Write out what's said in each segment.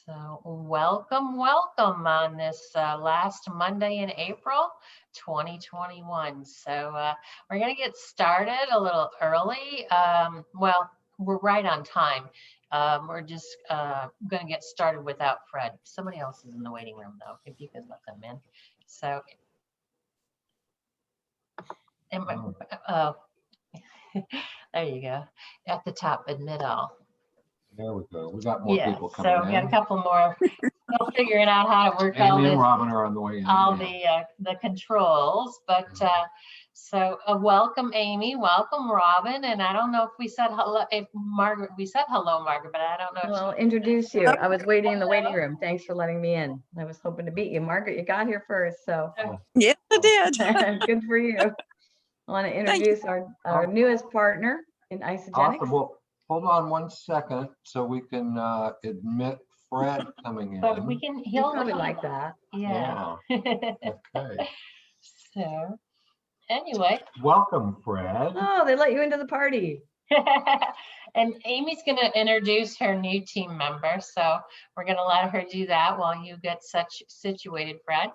So welcome on this last Monday in April 2021. So we're going to get started a little early. Well, we're right on time. We're just going to get started without Fred. Somebody else is in the waiting room, though, if you could let them in. So, there you go. At the top, admit all. There we go. We got more people coming in. So we got a couple more. Still figuring out how to work Amy and Robin are on the way in. All the controls, but so welcome Amy, welcome Robin, and I don't know if we said hello. If Margaret, we said hello, Margaret, but I don't know. Well, introduce you. I was waiting in the waiting room. Thanks for letting me in. I was hoping to meet you, Margaret. You got here first, so yeah, I did. good for you. I want to introduce our newest partner in Isogenics. Awesome. Well, hold on one second so we can admit Fred coming in. But we can. He'll probably like that. Yeah. Okay. So, anyway. Welcome, Fred. Oh, they let you into the party. And Amy's going to introduce her new team member, so we're going to let her do that while you get situated, Fred.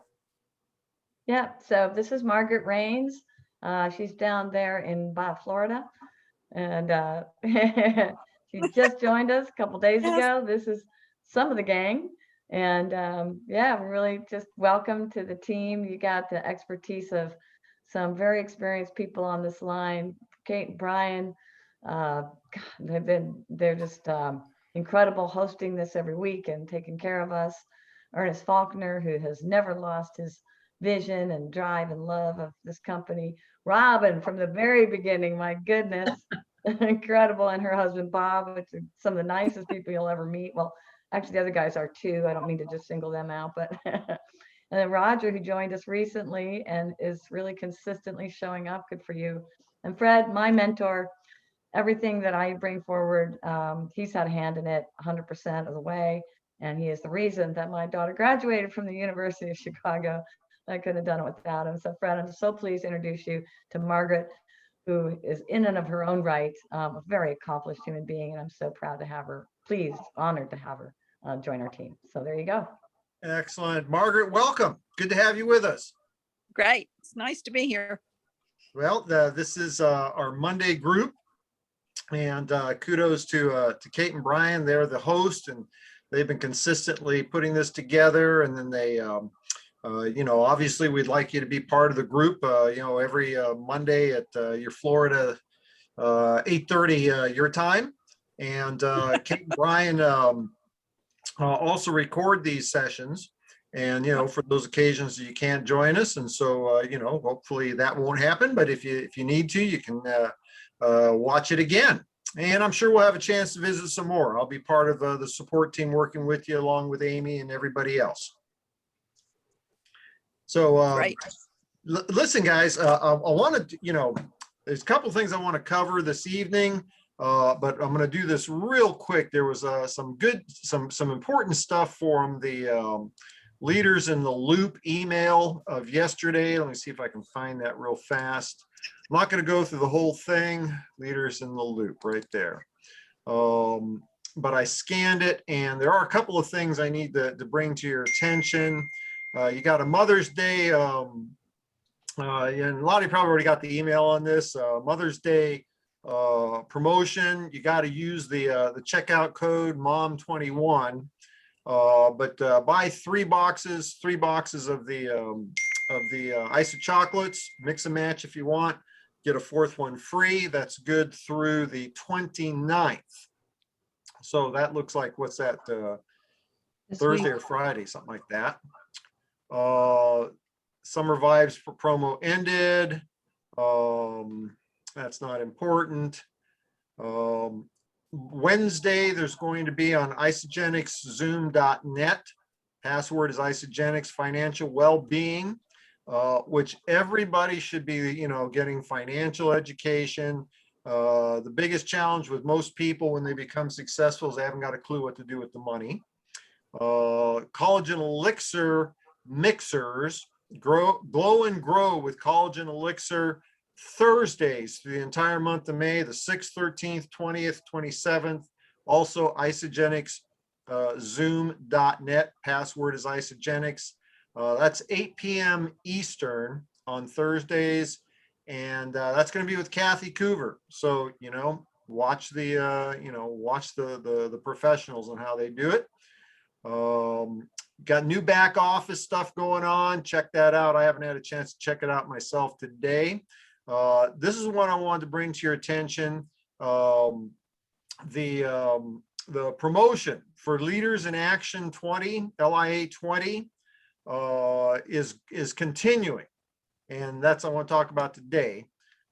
Yeah. So this is Margaret Rains. She's down there in Florida, and she just joined us a couple days ago. This is some of the gang, and yeah, really just welcome to the team. You got the expertise of some very experienced people on this line. Kate and Brian, they're just incredible hosting this every week and taking care of us. Ernest Faulkner, who has never lost his vision and drive and love of this company. Robin from the very beginning, my goodness, incredible, and her husband Bob, which are some of the nicest people you'll ever meet. Well, actually, the other guys are too. I don't mean to just single them out, but and then Roger, who joined us recently and is really consistently showing up. Good for you. And Fred, my mentor, everything that I bring forward, he's had a hand in it 100% of the way. And he is the reason that my daughter graduated from the University of Chicago. I couldn't have done it without him. So Fred, I'm so pleased to introduce you to Margaret, who is in and of her own right, a very accomplished human being. And I'm so proud to have her, pleased, honored to have her join our team. So there you go. Excellent. Margaret, welcome. Good to have you with us. Great. It's nice to be here. Well, this is our Monday group, and kudos to Kate and Brian. They're the host, and they've been consistently putting this together. And then they, obviously we'd like you to be part of the group, every Monday at your Florida 8:30 your time. And Kate and Brian also record these sessions, and for those occasions that you can't join us, and so hopefully that won't happen, but if you need to, you can watch it again, and I'm sure we'll have a chance to visit some more. I'll be part of the support team working with you along with Amy and everybody else. So listen, guys, I wanted to, there's a couple things I want to cover this evening. But I'm going to do this real quick. There was some important stuff from the Leaders in the Loop email of yesterday. Let me see if I can find that real fast. I'm not going to go through the whole thing. Leaders in the Loop right there. But I scanned it, and there are a couple of things I need to bring to your attention. You got a Mother's Day, and a lot of you probably already got the email on this. Mother's Day promotion. You got to use the checkout code MOM21, but buy three boxes of the ice of chocolates, mix and match if you want, get a fourth one free. That's good through the 29th. So that looks like, what's that, Thursday or Friday, something like that. Summer Vibes promo ended. That's not important. Wednesday, there's going to be on isogenicszoom.net. Password is Isogenics Financial Wellbeing, which everybody should be, getting financial education. The biggest challenge with most people when they become successful is they haven't got a clue what to do with the money. Collagen Elixir mixers, glow and grow with Collagen Elixir. Thursdays through the entire month of May, the 6th, 13th, 20th, 27th. Also Isogenics zoom.net. Password is Isogenics. That's 8 p.m. Eastern on Thursdays. And that's going to be with Kathy Coover. So, watch watch the professionals and how they do it. Got new back office stuff going on. Check that out. I haven't had a chance to check it out myself today. This is one I wanted to bring to your attention. The promotion for Leaders in Action 20, LIA 20, is continuing. And that's what I want to talk about today.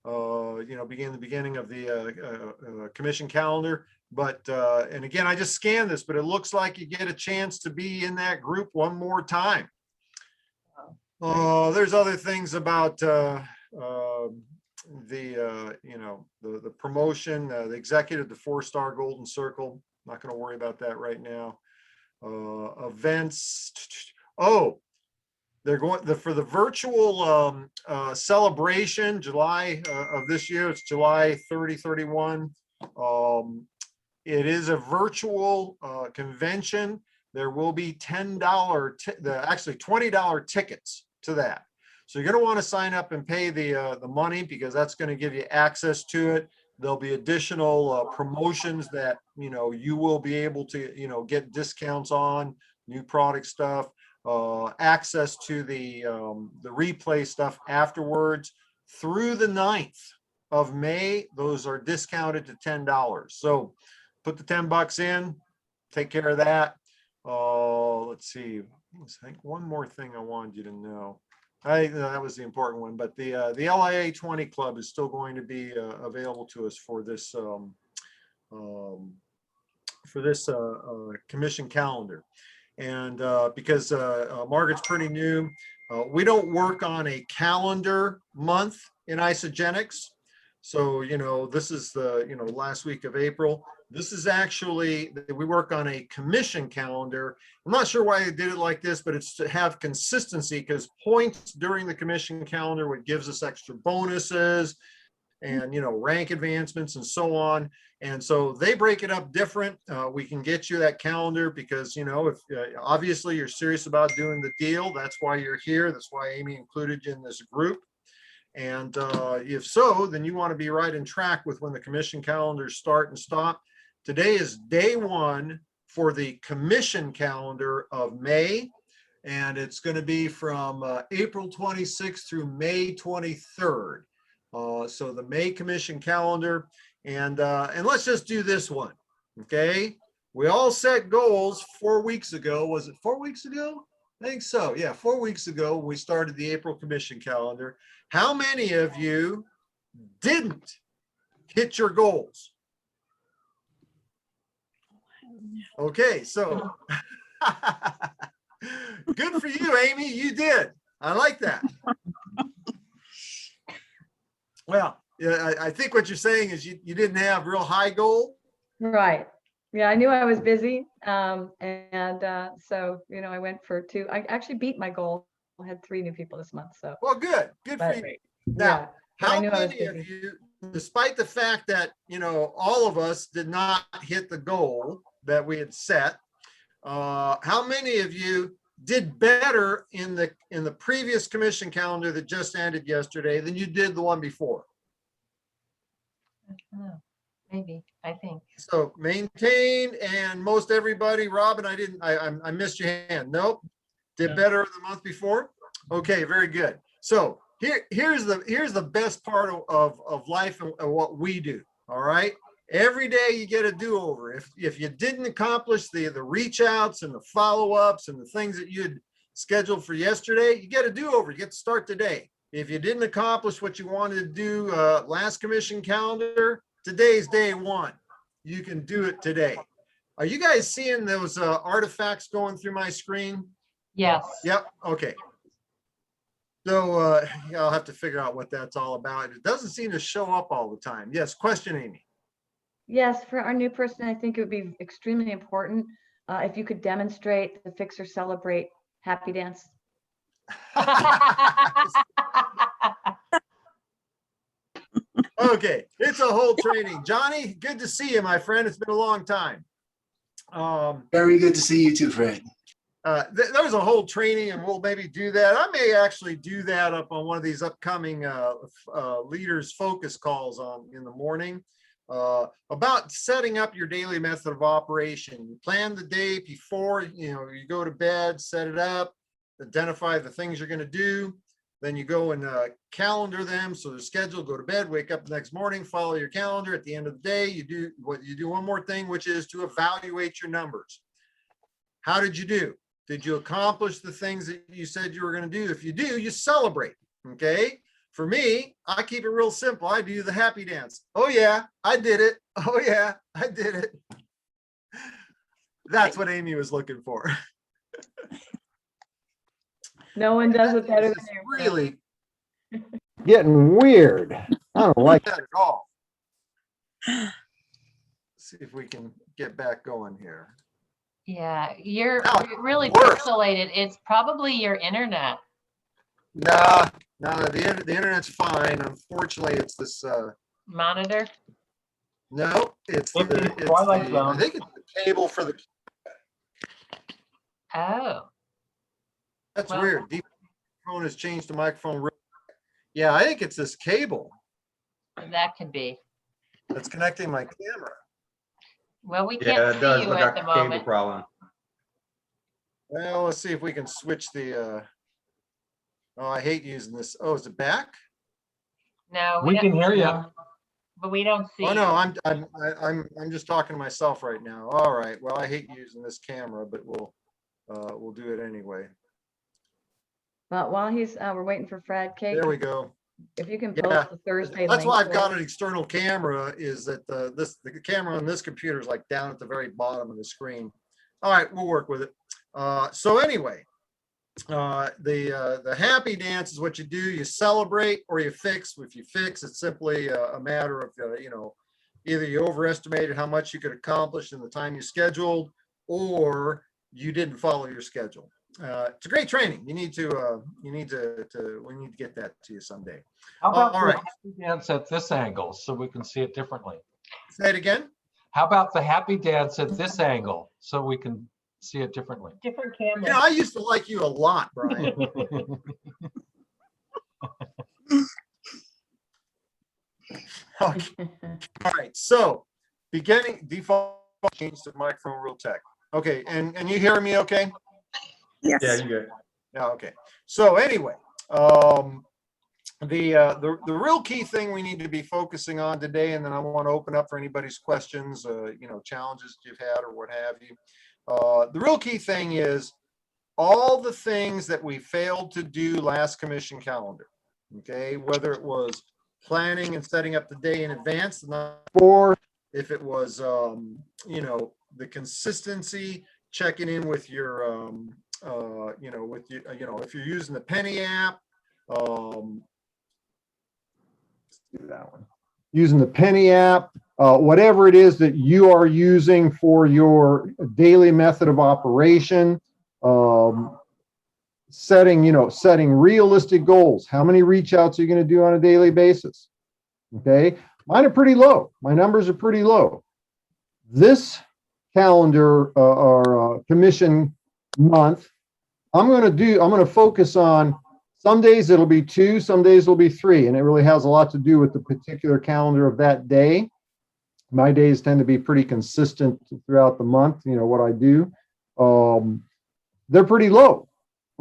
The beginning of the commission calendar. But, and again, I just scanned this, but it looks like you get a chance to be in that group one more time. There's other things about the promotion, the executive, the 4-star golden circle. Not going to worry about that right now. Events. Oh, they're going for the virtual celebration July of this year. It's July 30, 31. It is a virtual convention. There will be actually $20 tickets to that. So you're going to want to sign up and pay the money, because that's going to give you access to it. There'll be additional promotions that you will be able to get discounts on, new product stuff, access to the replay stuff afterwards through the 9th of May. Those are discounted to $10. So put the $10 in, take care of that. Let's see. I think one more thing I wanted you to know. That was the important one, but the LIA 20 Club is still going to be available to us for this commission calendar. And because Margaret's pretty new, we don't work on a calendar month in Isogenics. So, this is the, last week of April. This is actually, we work on a commission calendar. I'm not sure why they did it like this, but it's to have consistency, because points during the commission calendar, what gives us extra bonuses and, rank advancements and so on. And so they break it up different. We can get you that calendar because, if obviously you're serious about doing the deal, that's why you're here. That's why Amy included you in this group. And if so, then you want to be right in track with when the commission calendars start and stop. Today is day 1 for the commission calendar of May, and it's going to be from April 26th through May 23rd. So the May commission calendar, and let's just do this one, okay? We all set goals 4 weeks ago. Was it 4 weeks ago? I think so. Yeah, 4 weeks ago when we started the April commission calendar. How many of you didn't hit your goals? Okay, so good for you, Amy. You did. I like that. Well, yeah, I think what you're saying is you didn't have real high goal. Right. Yeah, I knew I was busy. So, I went for 2. I actually beat my goal. I had 3 new people this month. So, well, good for you. Now, how many of you, despite the fact that, all of us did not hit the goal that we had set, how many of you did better in the previous commission calendar that just ended yesterday than you did the one before? I don't know. Maybe, I think. So maintained, and most everybody. Robin, I missed your hand. Nope. Did better the month before? Okay, very good. So here's the best part of life and what we do. All right. Every day you get a do-over. If you didn't accomplish the reach outs and the follow-ups and the things that you had scheduled for yesterday, you get a do-over. You get to start today. If you didn't accomplish what you wanted to do last commission calendar, today's day 1. You can do it today. Are you guys seeing those artifacts going through my screen? Yes. Yep. Okay. So I'll have to figure out what that's all about. It doesn't seem to show up all the time. Yes. Question, Amy. yes, for our new person, I think it would be extremely important if you could demonstrate the Fix or Celebrate happy dance. Okay, it's a whole training. Johnny, good to see you, my friend. It's been a long time. Very good to see you too, Fred. There's a whole training, and we'll maybe do that. I may actually do that up on one of these upcoming leaders focus calls in the morning about setting up your daily method of operation. You plan the day before, you go to bed, set it up, identify the things you're going to do. Then you go and calendar them. So they're scheduled, go to bed, wake up the next morning, follow your calendar. At the end of the day, you do one more thing, which is to evaluate your numbers. How did you do? Did you accomplish the things that you said you were going to do? If you do, you celebrate. Okay. For me, I keep it real simple. I do the happy dance. Oh yeah, I did it. Oh yeah, I did it. That's what Amy was looking for. No one does it better than It's you. really Getting weird. I don't like that at all. See if we can get back going here. Yeah, you're Now, really worse. pixelated. It's probably your internet. Nah, the internet's fine. Unfortunately, it's this. Monitor? No, it's Maybe the. Twilight Zone. I think it's the cable for the. Oh, That's Well- weird. Deep phone has changed the microphone. Yeah, I think it's this cable that could be. that's connecting my camera. Well, we Yeah, can't it does see you look at like the a cable moment. problem. Well, let's see if we can switch the. Oh, I hate using this. Oh, is it back? No, We can hear you. but we don't see Oh you. no, I'm just talking to myself right now. All right. Well, I hate using this camera, but we'll do it anyway. But while we're waiting for Fred, Kate, There we go. if you can Yeah, post the Thursday That's link why I've for got us. an external camera, is that the camera on this computer is like down at the very bottom of the screen. All right, we'll work with it. So anyway, the happy dance is what you do. You celebrate or you fix. If you fix, it's simply a matter of, either you overestimated how much you could accomplish in the time you scheduled, or you didn't follow your schedule. It's a great training. We need to get that to you someday. How about All the right. happy dance at this angle so we can see it differently? Say it again. How about the happy dance at this angle so we can see it differently? Different camera. I used to like you a lot, Brian. Okay. All right. So beginning default change to microphone real tech. Okay. And you hearing me okay? Yes. Yeah, you good. Yeah. Okay. So anyway, the real key thing we need to be focusing on today, and then I want to open up for anybody's questions, challenges you've had or what have you. The real key thing is all the things that we failed to do last commission calendar. Okay, whether it was planning and setting up the day in advance, or if it was the consistency, checking in with your if you're using the Penny app, let's do that one. Using the Penny app, whatever it is that you are using for your daily method of operation, setting realistic goals. How many reach outs are you going to do on a daily basis? Okay. Mine are pretty low. My numbers are pretty low. This calendar or commission month, I'm going to focus on, some days it'll be 2, some days it'll be 3, and it really has a lot to do with the particular calendar of that day. My days tend to be pretty consistent throughout the month, what I do. They're pretty low.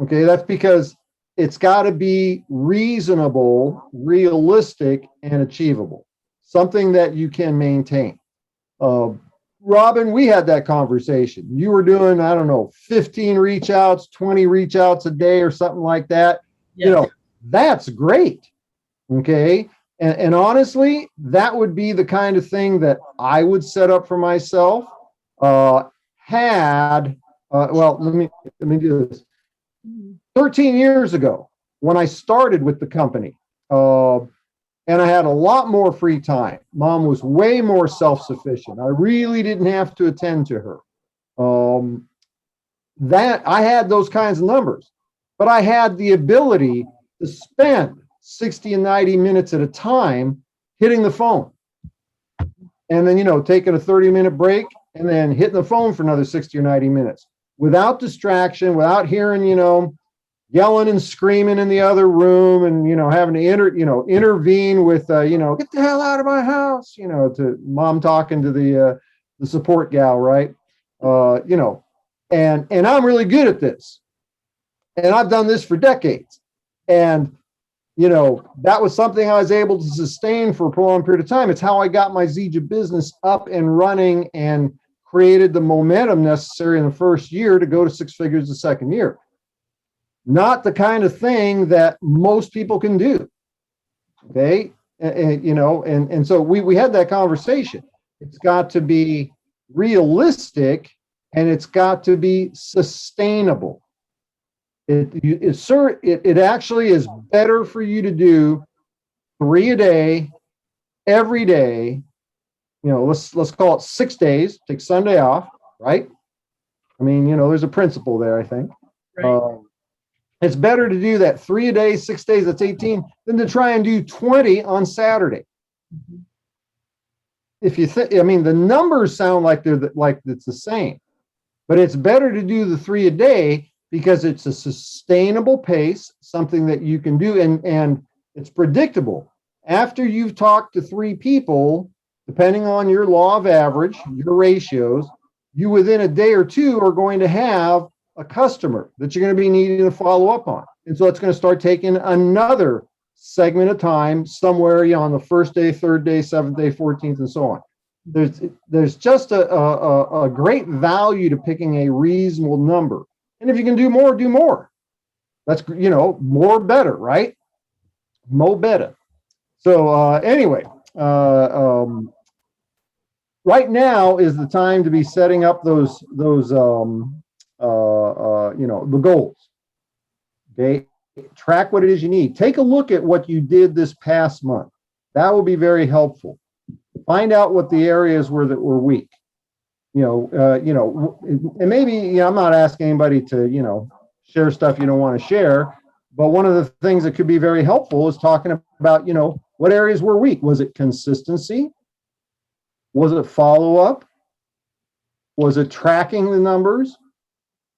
Okay, that's because it's got to be reasonable, realistic, and achievable. Something that you can maintain. Robin, we had that conversation. You were doing, 15 reach outs, 20 reach outs a day or something like that. Yes. That's great. Okay. And honestly, that would be the kind of thing that I would set up for myself. Let me do this. 13 years ago, when I started with the company, and I had a lot more free time. Mom was way more self-sufficient. I really didn't have to attend to her. That I had those kinds of numbers, but I had the ability to spend 60 and 90 minutes at a time hitting the phone, and then taking a 30-minute break and then hitting the phone for another 60 or 90 minutes without distraction, without hearing, yelling and screaming in the other room and, having to intervene with, get the hell out of my house, to mom talking to the support gal, right? And I'm really good at this. And I've done this for decades. And, that was something I was able to sustain for a prolonged period of time. It's how I got my Zija business up and running and created the momentum necessary in the first year to go to six figures the second year. Not the kind of thing that most people can do. Okay. And so we had that conversation. It's got to be realistic and it's got to be sustainable. It actually is better for you to do 3 a day, every day. Let's call it 6 days. Take Sunday off, right? I mean, there's a principle there, I think. Right. It's better to do that 3 a day, 6 days. That's 18, than to try and do 20 on Saturday. Mhm. If you think, I mean, the numbers sound like it's the same, but it's better to do the 3 a day because it's a sustainable pace, something that you can do, and it's predictable. After you've talked to 3 people, depending on your law of average, your ratios, you within a day or 2 are going to have a customer that you're going to be needing to follow up on. And so it's going to start taking another segment of time somewhere on the first day, third day, seventh day, 14th, and so on. There's just a great value to picking a reasonable number. And if you can do more, do more. That's, more better, right? Mo better. So anyway, right now is the time to be setting up those the goals. Okay, track what it is you need. Take a look at what you did this past month. That will be very helpful. Find out what the areas were that were weak. And maybe I'm not asking anybody to share stuff you don't want to share, but one of the things that could be very helpful is talking about what areas were weak. Was it consistency? Was it follow-up? Was it tracking the numbers?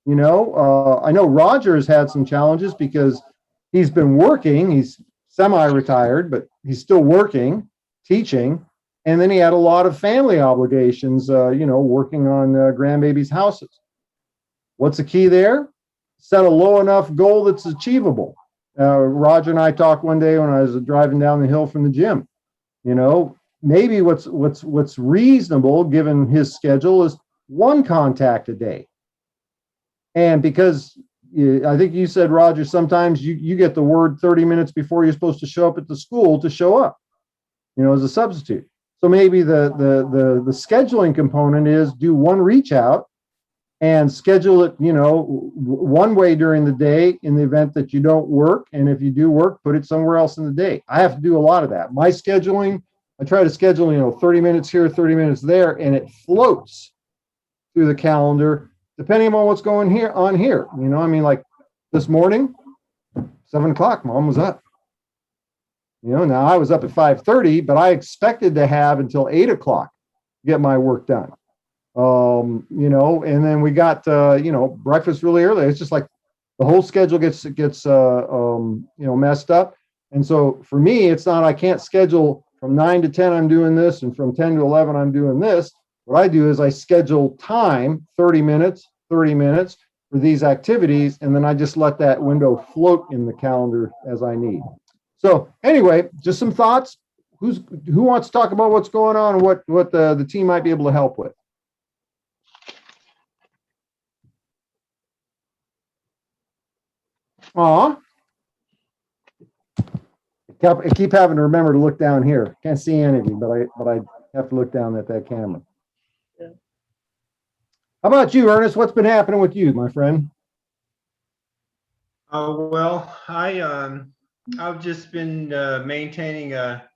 I know Roger has had some challenges because he's been working. He's semi-retired, but he's still working, teaching. And then he had a lot of family obligations, working on grandbabies' houses. What's the key there? Set a low enough goal that's achievable. Roger and I talked one day when I was driving down the hill from the gym. Maybe what's reasonable given his schedule is 1 contact a day. And because I think you said, Roger, sometimes you get the word 30 minutes before you're supposed to show up at the school to show up, as a substitute. So maybe the scheduling component is do 1 reach out and schedule it, one way during the day in the event that you don't work. And if you do work, put it somewhere else in the day. I have to do a lot of that. My scheduling, I try to schedule, 30 minutes here, 30 minutes there, and it floats through the calendar depending on what's going on here. Like this morning, 7 o'clock, Mom was up. Now I was up at 5:30, but I expected to have until 8 o'clock to get my work done. And then we got, breakfast really early. It's just like the whole schedule gets messed up. And so for me, it's not, I can't schedule from 9 to 10, I'm doing this. And from 10 to 11, I'm doing this. What I do is I schedule time, 30 minutes for these activities. And then I just let that window float in the calendar as I need. So anyway, just some thoughts. Who wants to talk about what's going on and what the team might be able to help with? I keep having to remember to look down here. Can't see any of you, but I have to look down at that camera. Yeah. How about you, Ernest? What's been happening with you, my friend? Well, I've just been maintaining a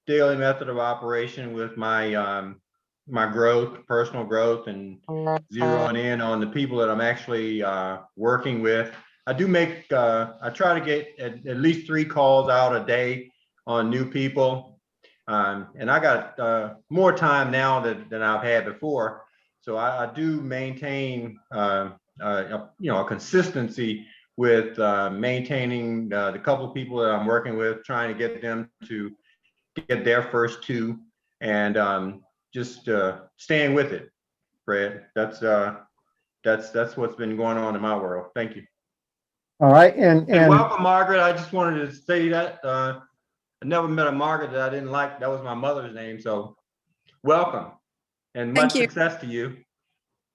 daily method of operation with my my growth, personal growth, and zeroing in on the people that I'm actually working with. I do make, I try to get at least 3 calls out a day on new people. And I got more time now than I've had before. So I do maintain, a consistency with maintaining the couple of people that I'm working with, trying to get them to get their first two, and just staying with it, Fred. That's what's been going on in my world. Thank you. All right. And welcome, Margaret. I just wanted to say that I never met a Margaret that I didn't like. That was my mother's name. So welcome and much Thank you. success to you.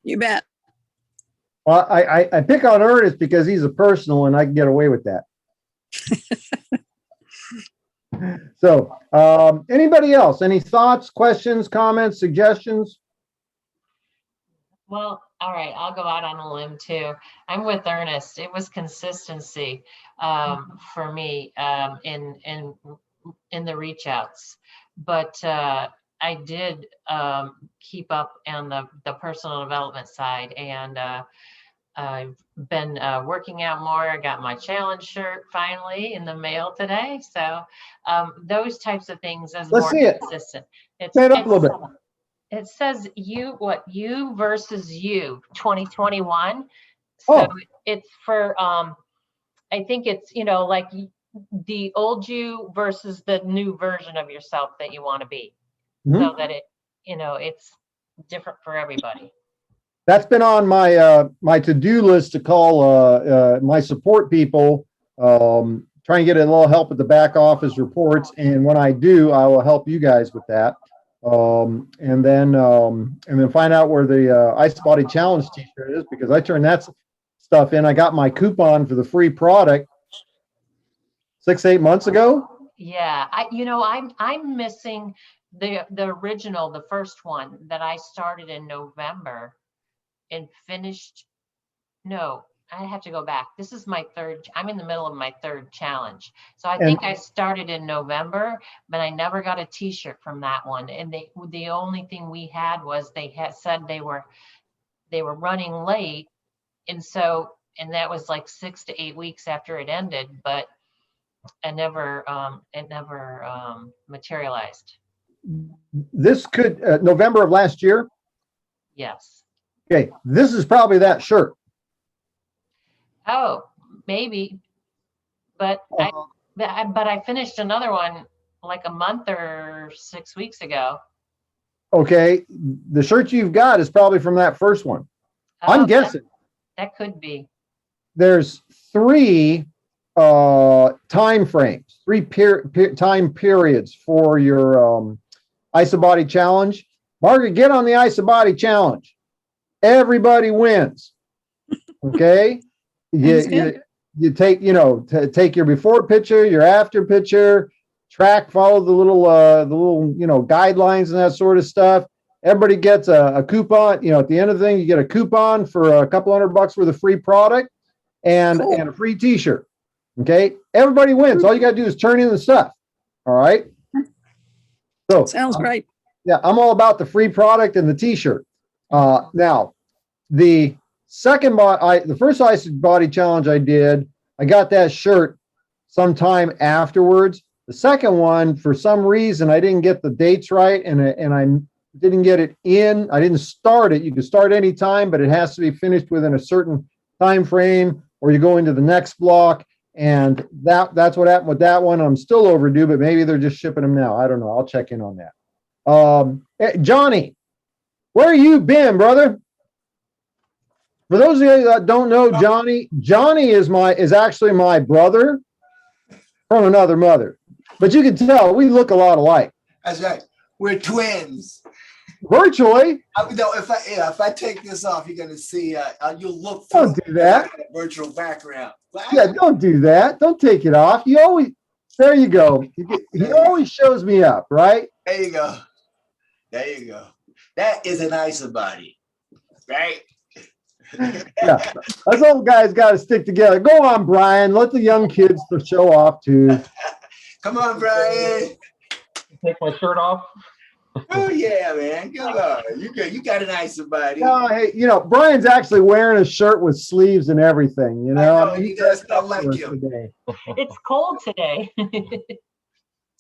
You bet. Well, I pick on Ernest because he's a personal and I can get away with that. So, anybody else? Any thoughts, questions, comments, suggestions? Well, all right, I'll go out on a limb too. I'm with Ernest. It was consistency for me in the reach outs, but I did keep up on the personal development side, and I've been working out more. I got my challenge shirt finally in the mail today, so those types of things as Let's more see it. consistent. Say it up a little bit. It says you versus you 2021. Oh. So it's for I think it's, like the old you versus the new version of yourself that you want to be. So that it's different for everybody. That's been on my my to-do list to call my support people, try and get a little help with the back office reports. And when I do, I will help you guys with that. And then find out where the Ice Body Challenge t-shirt is, because I turned that stuff in. I got my coupon for the free product 6-8 months ago. Yeah, I'm missing the original, the first one that I started in November and finished. No, I have to go back. This is my third. I'm in the middle of my third challenge. So I think I started in November, but I never got a t-shirt from that one. And the only thing we had was they had said they were running late. And that was like 6 to 8 weeks after it ended, but it never materialized. This could November of last year. Yes. Okay, this is probably that shirt. Oh, maybe, but I finished another one like a month or 6 weeks ago. Okay, the shirt you've got is probably from that first one. I'm guessing. That could be. There's 3 time frames, 3 time periods for your Isobody challenge. Margaret, get on the Isobody challenge. Everybody wins. Okay. You take, take your before picture, your after picture, follow the little guidelines and that sort of stuff. Everybody gets a coupon. At the end of the thing, you get a coupon for a couple $100 worth of free product and a free t-shirt. Okay. Everybody wins. All you got to do is turn in the stuff. All right. So sounds great. Yeah. I'm all about the free product and the t-shirt. Now the first Ice Body challenge I did, I got that shirt sometime afterwards. The second one, for some reason, I didn't get the dates right, and I didn't get it in. I didn't start it. You can start any time, but it has to be finished within a certain time frame, or you go into the next block. And that's what happened with that one. I'm still overdue, but maybe they're just shipping them now. I don't know. I'll check in on that. Johnny, where you been, brother? For those of you that don't know Johnny is actually my brother from another mother. But you can tell we look a lot alike. That's right. We're twins. Virtually. If I take this off, you're gonna see. You'll look. Don't do that. Virtual background. Yeah, don't do that. Don't take it off. There you go. He always shows me up, right? There you go. That is an Isobody, right? Yeah, us old guys got to stick together. Go on, Brian. Let the young kids show off too. Come on, Brian. Take my shirt off. Oh yeah, man. Come on. You got an Isobody. No, hey, Brian's actually wearing a shirt with sleeves and everything. I mean, he does not like you. It's cold today.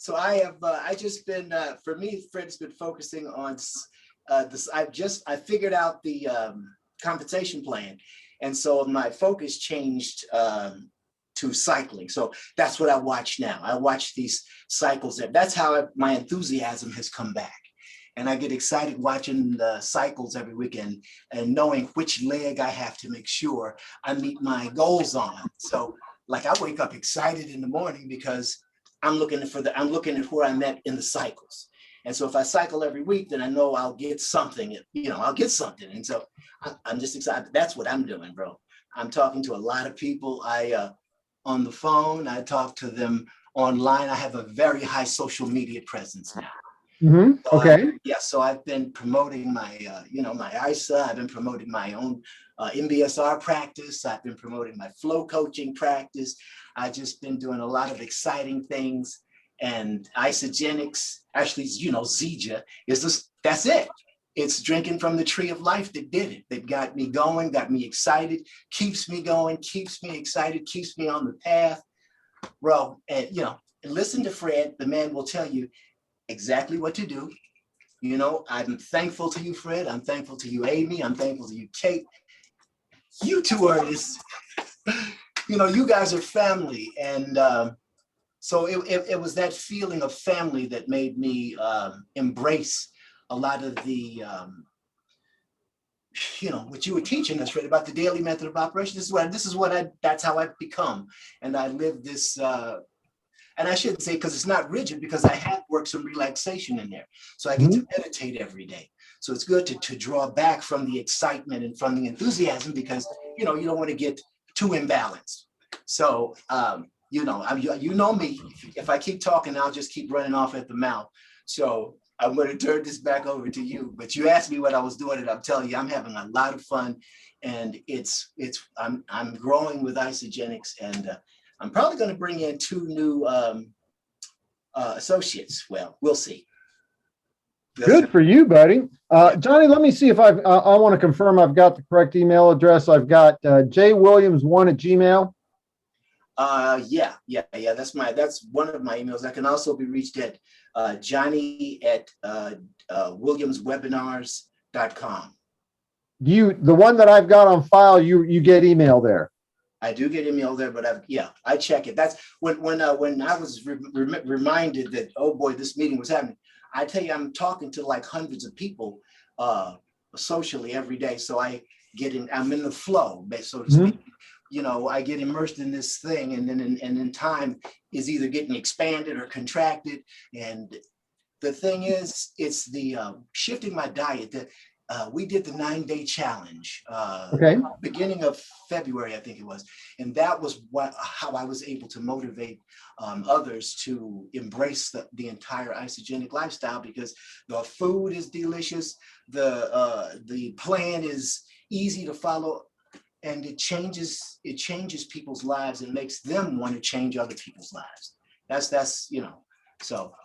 So I just been, for me, Fred's been focusing on this. I figured out the compensation plan. And so my focus changed to cycling. So that's what I watch now. I watch these cycles. That's how my enthusiasm has come back. And I get excited watching the cycles every weekend and knowing which leg I have to make sure I meet my goals on. So like I wake up excited in the morning because I'm looking at where I'm at in the cycles. And so if I cycle every week, then I know I'll get something, I'll get something. And so I'm just excited. That's what I'm doing, bro. I'm talking to a lot of people. On the phone, I talk to them online. I have a very high social media presence now. Okay. So I've been promoting my, my ISA. I've been promoting my own MBSR practice. I've been promoting my flow coaching practice. I've just been doing a lot of exciting things. And isogenics, actually, Zija that's it. It's drinking from the tree of life that did it, that got me going, got me excited, keeps me going, keeps me excited, keeps me on the path. Bro, and listen to Fred, the man will tell you exactly what to do. I'm thankful to you, Fred. I'm thankful to you, Amy. I'm thankful to you, Kate. You two are you guys are family. And so it was that feeling of family that made me embrace a lot of the, what you were teaching us, Fred, about the daily method of operation. That's how I've become. And I live this, and I shouldn't say because it's not rigid, because I have worked some relaxation in there. So I get to meditate every day. So it's good to draw back from the excitement and from the enthusiasm, because, you don't want to get too imbalanced. So, you know me, if I keep talking, I'll just keep running off at the mouth. So I'm going to turn this back over to you. But you asked me what I was doing, and I'm telling you, I'm having a lot of fun, and I'm growing with isogenics, and I'm probably going to bring in 2 new associates. Well, we'll see. Good for you, buddy. Johnny, let me see if I want to confirm I've got the correct email address. I've got jwilliams1@gmail. Yeah. That's one of my emails. I can also be reached at johnny@williamswebinars.com. The one that I've got on file, you get email there. I do get email there, but I check it. That's when I was reminded that, oh boy, this meeting was happening. I tell you, I'm talking to like hundreds of people socially every day. So I'm in the flow, so to speak. I get immersed in this thing, and then time is either getting expanded or contracted. And the thing is, it's the shifting my diet. We did the 9-day challenge, beginning of February, I think it was. And that was how I was able to motivate others to embrace the entire isogenic lifestyle, because the food is delicious. The plan is easy to follow, and it changes people's lives and makes them want to change other people's lives. That's so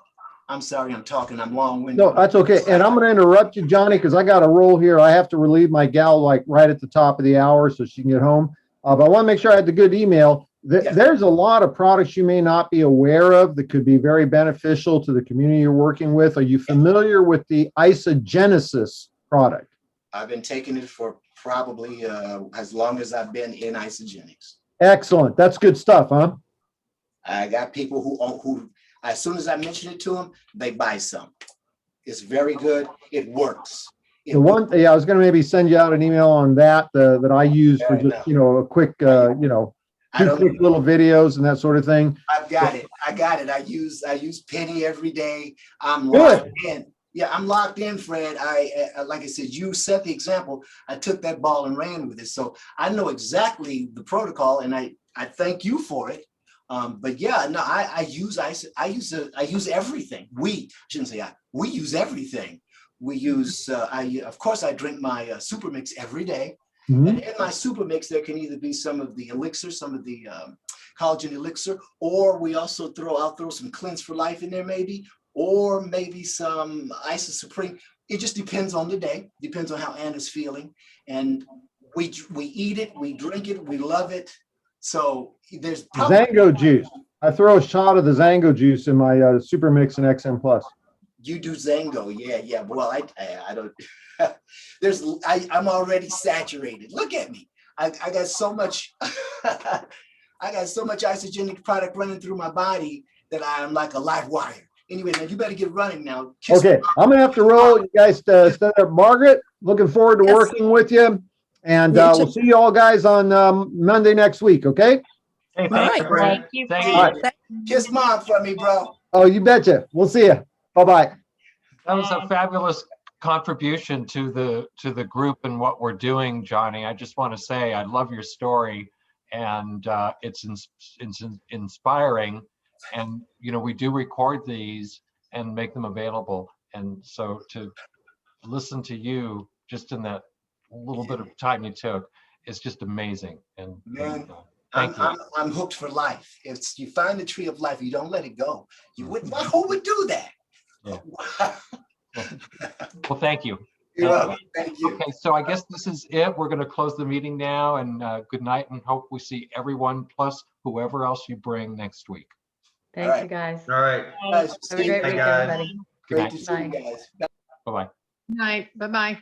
I'm sorry I'm talking, I'm long-winded. No, that's okay. And I'm going to interrupt you, Johnny, because I got a roll here. I have to relieve my gal like right at the top of the hour so she can get home. But I want to make sure I had the good email. There's a lot of products you may not be aware of that could be very beneficial to the community you're working with. Are you familiar with the Isogenesis product? I've been taking it for probably as long as I've been in isogenics. Excellent. That's good stuff, huh? I got people who as soon as I mention it to them, they buy some. It's very good. It works. I was going to maybe send you out an email on that that I use for just, a quick, two quick little videos and that sort of thing. I've got it. I use Penny every day. I'm locked in. Yeah, I'm locked in, Fred. Like I said, you set the example. I took that ball and ran with it. So I know exactly the protocol, and I thank you for it. But yeah, no, I use everything. We use everything. We use, of course, I drink my super mix every day. And in my super mix, there can either be some of the elixir, some of the collagen elixir, or I'll throw some Cleanse for Life in there maybe, or maybe some Isa Supreme. It just depends on the day, depends on how Anna's feeling. And we eat it, we drink it, we love it. So there's Zango juice. I throw a shot of the Zango juice in my Super Mix and XM Plus. You do Zango, yeah. Well, I don't. I'm already saturated. Look at me. I got so much. I got so much isogenic product running through my body that I'm like a live wire. Anyway, now you better get running now. Okay, I'm gonna have to roll. You guys stand up. Margaret, looking forward to Yes. working with you. And You we'll see you all guys on Monday next week, okay? Hey, All thanks, right. Fran. Thank you. Thank Hey, you. kiss mom for me, bro. Oh, you betcha. We'll see you. Bye-bye. That was a fabulous contribution to the group and what we're doing, Johnny. I just want to say I love your story, and it's inspiring. And we do record these and make them available. And so to listen to you just in that little bit of time you took is just amazing. And Man, thank you. I'm hooked for life. If you find the tree of life, you don't let it go. You would. Who would do that? Yeah. Well, thank you. You're Thank welcome. Thank you. Okay, so I guess this is it. We're going to close the meeting now, and good night, and hope we see everyone plus whoever else you bring next week. Thanks, right. you guys. All right. Guys, Have a great Hey, week, guys. everybody. Good great night. to see you Bye. guys. Bye-bye. Night. Bye-bye.